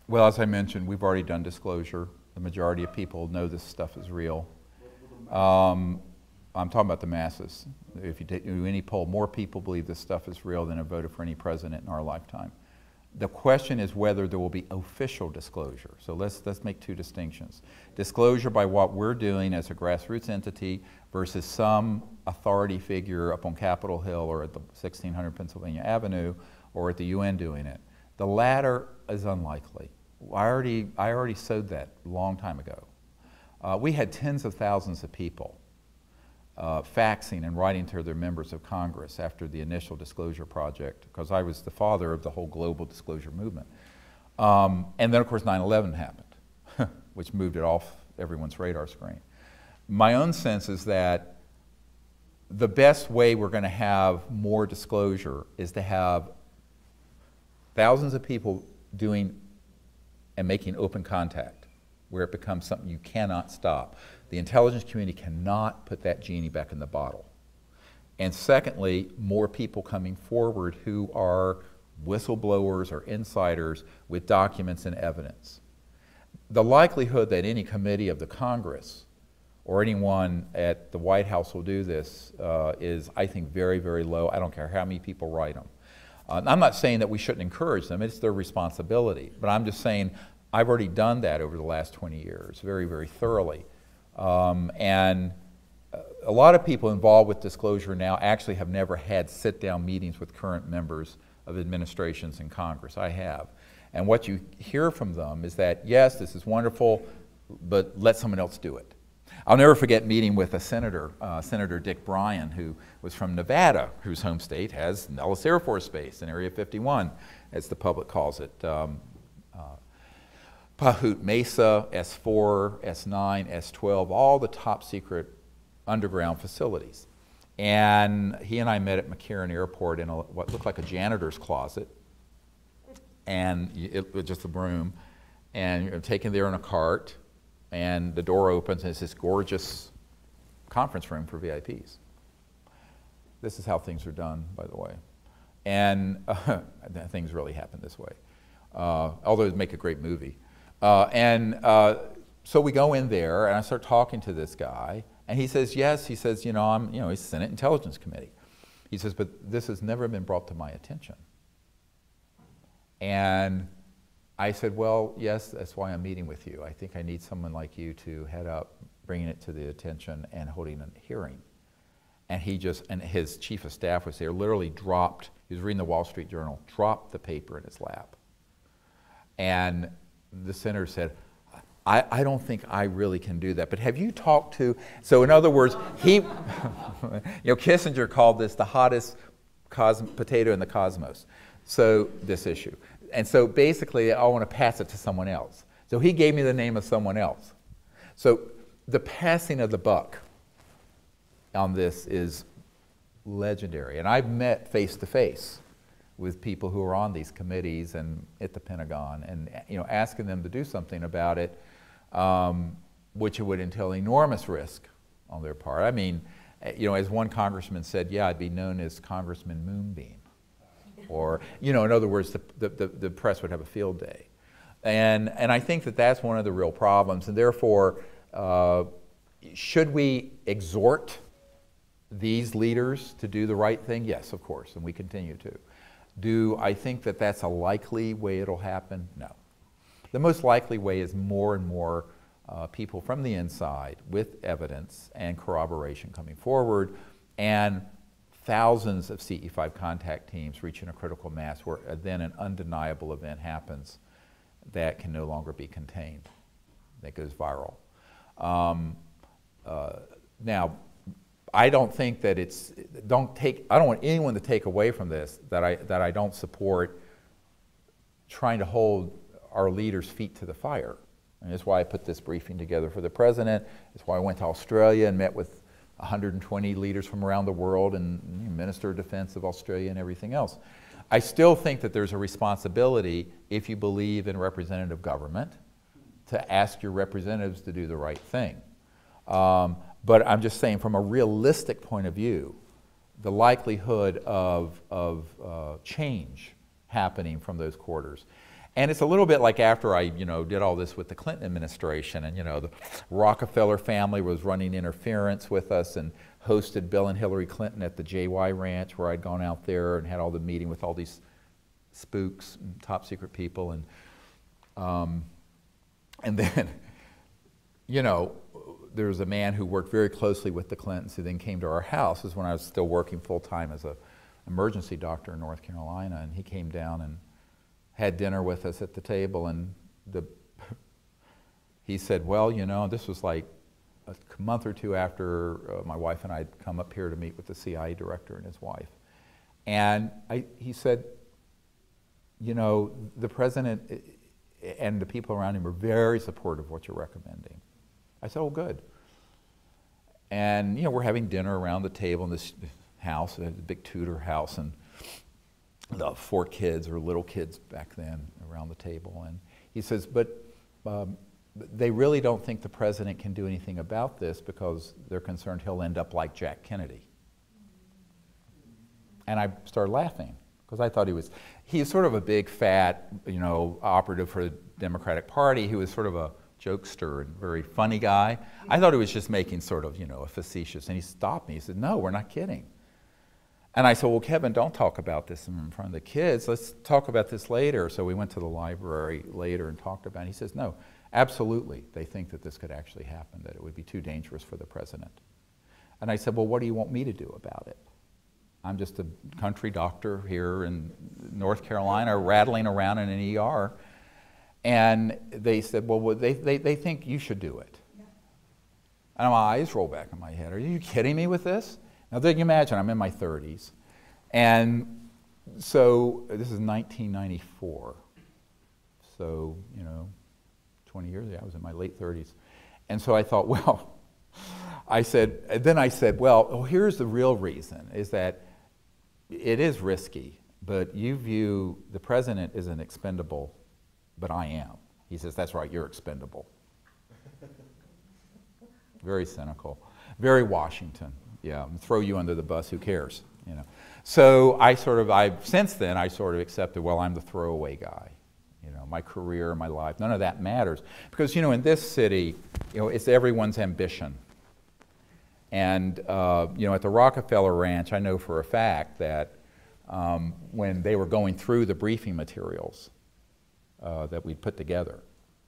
Well, as I mentioned, we've already done disclosure. The majority of people know this stuff is real. I'm talking about the masses. If you do any poll, more people believe this stuff is real than have voted for any president in our lifetime. The question is whether there will be official disclosure. So let's make two distinctions. Disclosure by what we're doing as a grassroots entity versus some authority figure up on Capitol Hill or at the 1600 Pennsylvania Avenue or at the UN doing it. The latter is unlikely. I already sowed that a long time ago. We had tens of thousands of people faxing and writing to their members of Congress after the initial disclosure project, because I was the father of the whole global disclosure movement. And then, of course, 9/11 happened, which moved it off everyone's radar screen. My own sense is that the best way we're going to have more disclosure is to have thousands of people doing and making open contact, where it becomes something you cannot stop. The intelligence community cannot put that genie back in the bottle. And secondly, more people coming forward who are whistleblowers or insiders with documents and evidence. The likelihood that any committee of the Congress or anyone at the White House will do this is, I think, very, very low. I don't care how many people write them. I'm not saying that we shouldn't encourage them. It's their responsibility. But I'm just saying I've already done that over the last 20 years very, very thoroughly. And a lot of people involved with disclosure now actually have never had sit-down meetings with current members of administrations in Congress. I have. And what you hear from them is that, yes, this is wonderful, but let someone else do it. I'll never forget meeting with a senator, Senator Dick Bryan, who was from Nevada, whose home state has Nellis Air Force Base in Area 51, as the public calls it. Pahut Mesa, S4, S9, S12, all the top secret underground facilities. And he and I met at McCarran Airport in what looked like a janitor's closet, and it was just a room, and you're taken there in a cart, and the door opens, and it's this gorgeous conference room for VIPs. This is how things are done, by the way. And things really happen this way, although it'd make a great movie. So we go in there, and I start talking to this guy, and he says, yes, he says, he's Senate Intelligence Committee. He says, but this has never been brought to my attention. And I said, well, yes, that's why I'm meeting with you. I think I need someone like you to head up bringing it to the attention and holding a hearing. And and his chief of staff was there, literally dropped, he was reading the Wall Street Journal, dropped the paper in his lap. And the senator said, I don't think I really can do that, but have you talked to, so in other words, Kissinger called this the hottest potato in the cosmos, so this issue. And so basically, I want to pass it to someone else. So he gave me the name of someone else. So the passing of the buck on this is legendary. And I've met face to face with people who are on these committees and at the Pentagon, and asking them to do something about it, which would entail enormous risk on their part. I mean, as one congressman said, yeah, I'd be known as Congressman Moonbeam. Or, in other words, the press would have a field day. And I think that that's one of the real problems. And therefore, should we exhort these leaders to do the right thing? Yes, of course, and we continue to. Do I think that that's a likely way it'll happen? No. The most likely way is more and more people from the inside with evidence and corroboration coming forward, and thousands of CE5 contact teams reaching a critical mass where then an undeniable event happens that can no longer be contained, that goes viral. Now, I don't think that I don't want anyone to take away from this that I don't support trying to hold our leaders' feet to the fire. And that's why I put this briefing together for the president. That's why I went to Australia and met with 120 leaders from around the world and Minister of Defense of Australia and everything else. I still think that there's a responsibility, if you believe in representative government, to ask your representatives to do the right thing. But I'm just saying, from a realistic point of view, the likelihood of change happening from those quarters. And it's a little bit like after I, did all this with the Clinton administration, and, the Rockefeller family was running interference with us and hosted Bill and Hillary Clinton at the JY Ranch, where I'd gone out there and had all the meeting with all these spooks and top secret people. And then, there was a man who worked very closely with the Clintons who then came to our house. This is when I was still working full-time as an emergency doctor in North Carolina, and he came down and had dinner with us at the table, and he said, well, this was like a month or two after my wife and I had come up here to meet with the CIA director and his wife. And he said, the president and the people around him are very supportive of what you're recommending. I said, oh, good. And, we're having dinner around the table in this house, a big Tudor house, and the 4 kids, or little kids back then, around the table. And he says, but they really don't think the president can do anything about this because they're concerned he'll end up like Jack Kennedy. And I started laughing, because I thought he's sort of a big, fat, operative for the Democratic Party. He was sort of a jokester and very funny guy. I thought he was just making sort of, a facetious, and he stopped me. He said, no, we're not kidding. And I said, well, Kevin, don't talk about this in front of the kids. Let's talk about this later. So we went to the library later and talked about it. He says, no, absolutely. They think that this could actually happen, that it would be too dangerous for the president. And I said, well, what do you want me to do about it? I'm just a country doctor here in North Carolina, rattling around in an ER. And they said, well, they think you should do it. Yeah. And my eyes roll back in my head. Are you kidding me with this? Now, you can imagine, I'm in my 30s. And so this is 1994. So, 20 years ago, I was in my late 30s. And so I thought, well, then I said, well, here's the real reason, is that it is risky, but you view the president as an expendable, but I am. He says, that's right, you're expendable. Very cynical, very Washington. Yeah, throw you under the bus, who cares? So since then, I sort of accepted, well, I'm the throwaway guy. My career, my life, none of that matters. Because, in this city, it's everyone's ambition. And, at the Rockefeller Ranch, I know for a fact that when they were going through the briefing materials that we'd put together,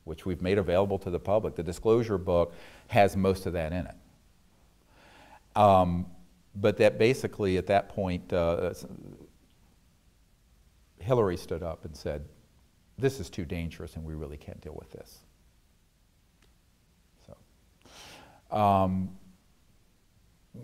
which we've made available to the public, the disclosure book has most of that in it. But that basically, at that point, Hillary stood up and said, this is too dangerous and we really can't deal with this. So,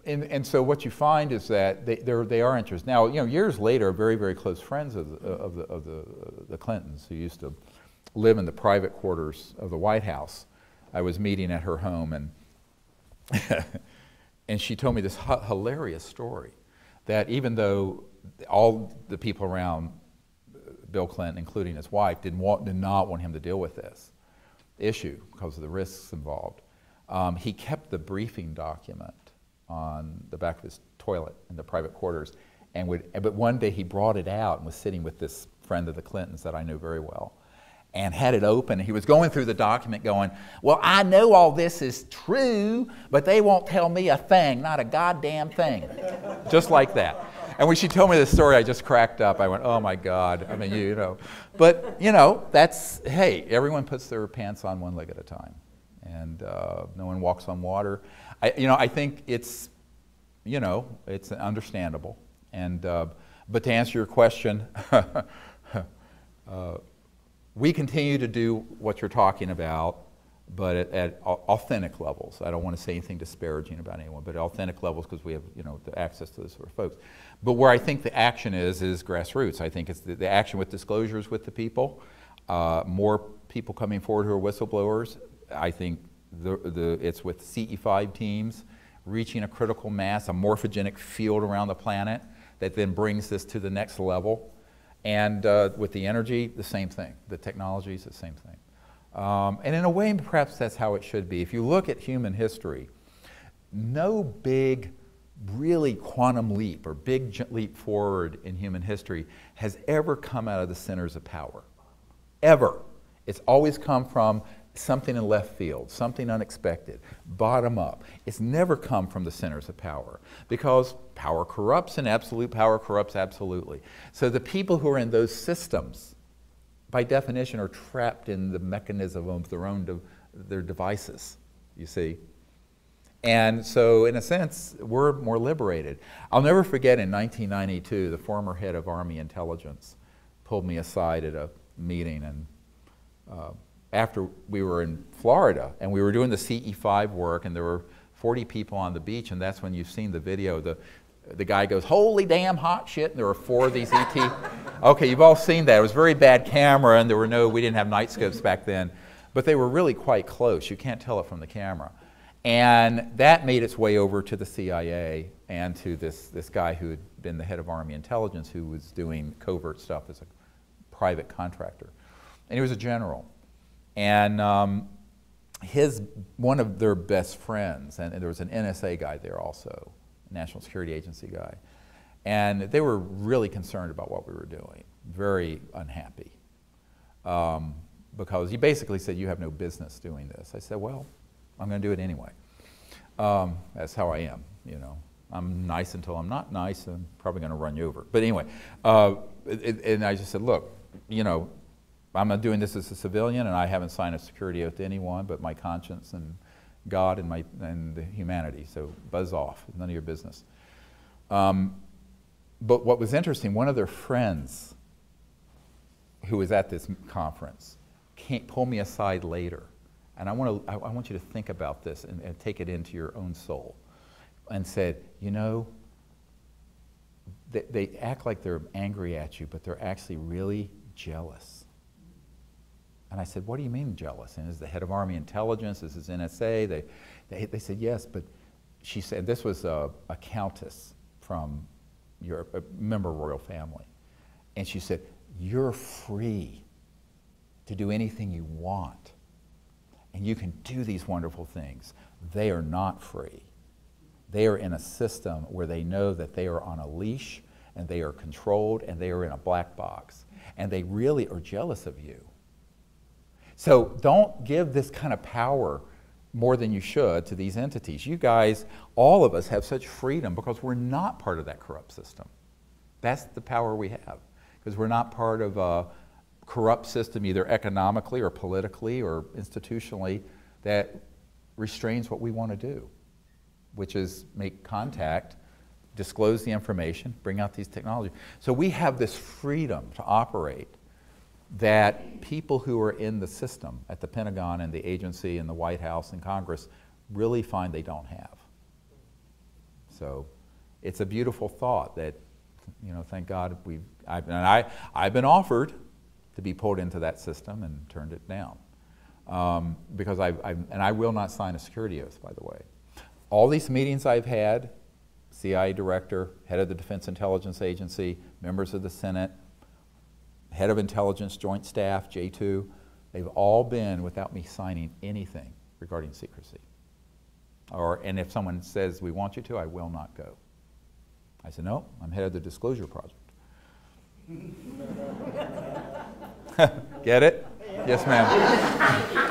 and so what you find is that they are interested. Now, years later, very, very close friends of the Clintons, who used to live in the private quarters of the White House, I was meeting at her home, and and she told me this hilarious story, that even though all the people around Bill Clinton, including his wife, did not want him to deal with this issue because of the risks involved, he kept the briefing document on the back of his toilet in the private quarters, but one day he brought it out and was sitting with this friend of the Clintons that I knew very well, and had it open, and he was going through the document going, well, I know all this is true, but they won't tell me a thing, not a goddamn thing. Just like that. And when she told me this story, I just cracked up. I went, oh my God, I mean, But, that's, hey, everyone puts their pants on one leg at a time. And no one walks on water. I think it's, it's understandable. And, but to answer your question, we continue to do what you're talking about, but at authentic levels. I don't want to say anything disparaging about anyone, but at authentic levels, because we have, the access to those sort of folks. But where I think the action is grassroots. I think it's the action with disclosures with the people, more people coming forward who are whistleblowers. I think it's with CE5 teams reaching a critical mass, a morphogenic field around the planet that then brings this to the next level. And with the energy, the same thing. The technology is the same thing. And in a way, perhaps that's how it should be. If you look at human history, no big, really quantum leap or big leap forward in human history has ever come out of the centers of power. ever. It's always come from something in left field, something unexpected, bottom up. It's never come from the centers of power, because power corrupts and absolute power corrupts absolutely. So the people who are in those systems, by definition, are trapped in the mechanism of their devices, you see. And so, in a sense, we're more liberated. I'll never forget in 1992, the former head of Army Intelligence pulled me aside at a meeting, and after we were in Florida, and we were doing the CE5 work, and there were 40 people on the beach, and that's when you've seen the video. The guy goes, "Holy damn hot shit," and there were 4 of these ET. Okay, you've all seen that. It was a very bad camera, and we didn't have night scopes back then, but they were really quite close. You can't tell it from the camera. And that made its way over to the CIA and to this guy who had been the head of Army Intelligence, who was doing covert stuff as a private contractor. And he was a general. And one of their best friends, and there was an NSA guy there also, National Security Agency guy, and they were really concerned about what we were doing, very unhappy, because he basically said, "You have no business doing this." I said, "Well, I'm going to do it anyway." That's how I am, you know. I'm nice until I'm not nice, and I'm probably going to run you over. But anyway, and I just said, "Look, you know, I'm not doing this as a civilian, and I haven't signed a security oath to anyone but my conscience and God and humanity. So buzz off. None of your business." But what was interesting, one of their friends who was at this conference pulled me aside later. And I want you to think about this and take it into your own soul. And said, "You know, they act like they're angry at you, but they're actually really jealous." And I said, "What do you mean jealous?" And is the head of Army Intelligence, this is NSA. They said, "Yes," but she said, this was a countess from a member of royal family. And she said, "You're free to do anything you want. And you can do these wonderful things." They are not free. They are in a system where they know that they are on a leash, and they are controlled, and they are in a black box. And they really are jealous of you. So don't give this kind of power more than you should to these entities. You guys, all of us, have such freedom because we're not part of that corrupt system. That's the power we have, because we're not part of a corrupt system, either economically or politically or institutionally, that restrains what we want to do, which is make contact, disclose the information, bring out these technologies. So we have this freedom to operate that people who are in the system at the Pentagon and the agency and the White House and Congress really find they don't have. So it's a beautiful thought that, you know, thank God I've been offered to be pulled into that system and turned it down. Because I will not sign a security oath, by the way. All these meetings I've had, CIA director, head of the Defense Intelligence Agency, members of the Senate, head of intelligence joint staff, J2, they've all been without me signing anything regarding secrecy. And if someone says, "We want you to," I will not go. I said, "No, I'm head of the disclosure project." Get it? Yes, ma'am.